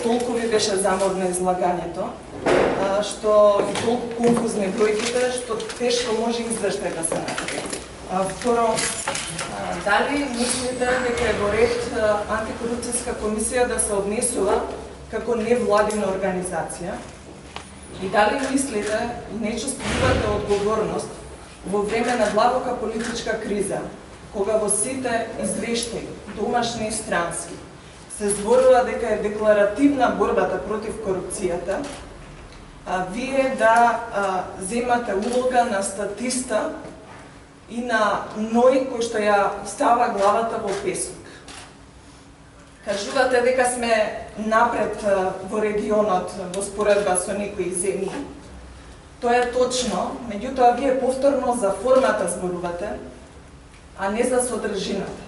толку ви беше заморно излагањето, што и толку конфузни бројките, што тешко може извештај да се направи. Второ, дали мислите дека е во ред антикорупцијска комисија да се однесува како невладина организација? И дали мислите и не чувствувате одговорност во време на длабока политичка криза, кога во сите извештаи, домашни и странски, се зборува дека е декларативна борбата против корупцијата, вие да земате улога на статиста и на ној кој што ја става главата во песок. Кажувате дека сме напред во регионот во споредба со некои земји. Тоа е точно, меѓутоа вие повторно за формата зборувате, а не за содржината.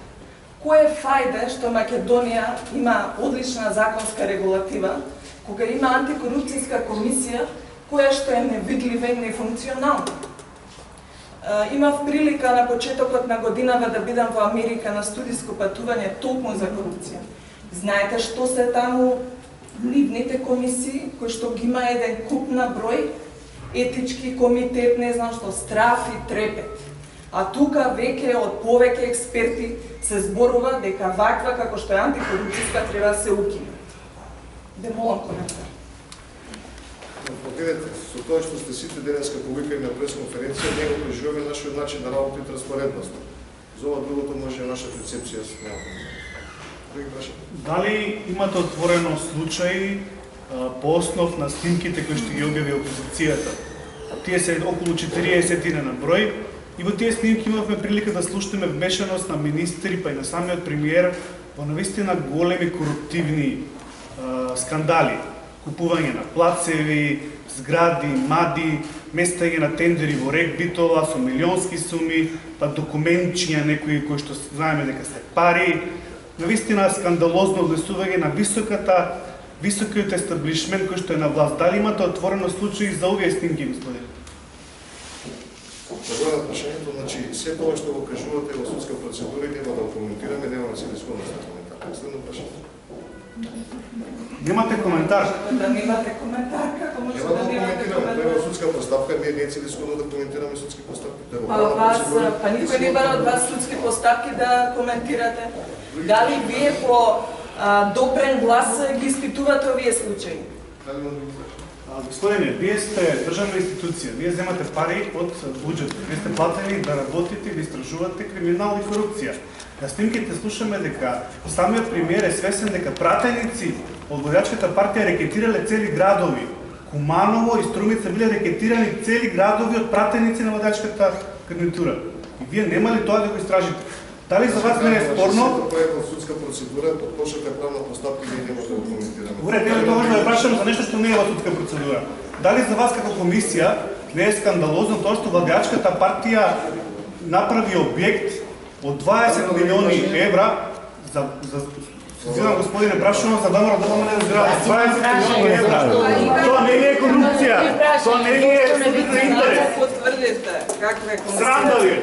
Кој е фајде што Македонија има одлична законска регулатива, кога има антикорупцијска комисија која што е невидлива и нефункционална? Имав прилика на почетокот на годинава да бидам во Америка на студиско патување токму за корупција. Знаете што се таму нивните комисии, кои што ги има еден куп на број, етички комитет, не знам што, страф и трепет. А тука веќе од повеќе експерти се зборува дека ваква како што е антикорупцијска треба да се укине. Да молам коментар. Погледнете, со тоа што сте сите денеска повикани на пресконференција, ние го преживуваме нашиот начин на работа и транспарентност. За ова другото може наша перцепција се нема. Дали имате отворено случаи по основ на снимките кои што ги објави опозицијата? Тие се околу 40 на број и во тие снимки имавме прилика да слушнеме вмешаност на министри па и на самиот премиер во навистина големи коруптивни скандали. Купување на плацеви, згради, мади, местање на тендери во Рек Битола со милионски суми, па документчиња некои кои што знаеме дека се пари. Навистина скандалозно однесување на високиот естаблишмент кој што е на власт. Дали имате отворено случаи за овие снимки, господин? Одговорам на прашањето, значи се тоа што го кажувате во судска процедура нема да го коментираме, немаме целисконост на коментар. Следно прашање. Немате коментар? Да немате коментар, како може да немате коментар? Тоа е судска постапка, ние не е целискосно да коментираме судски постапки. Па никој не бара од вас судски постапки да коментирате. Дали вие по допрен глас ги испитувате овие случаи? Господине, вие сте државна институција, вие земате пари од буџетот, вие сте платени да работите, да истражувате криминал и корупција. На снимките слушаме дека самиот премиер е свесен дека пратеници од Војачката партија рекетирале цели градови. Куманово и Струмица биле рекетирани цели градови од пратеници на Војачката кандидатура. И вие немали тоа да го истражите. Дали за вас не е спорно? Тоа е во судска процедура, почната правна постапка ние нема да го коментираме. Добре, нема тоа да прашам за нешто што не е во судска процедура. Дали за вас како комисија не е скандалозно тоа што владеачката партија направи објект од 20 милиони евра за Зинам господине, прашувам за домар да не разбирам. 20 милиони евра. Тоа не е корупција. Тоа не е интерес. Потврдите каква е Срам да ви е.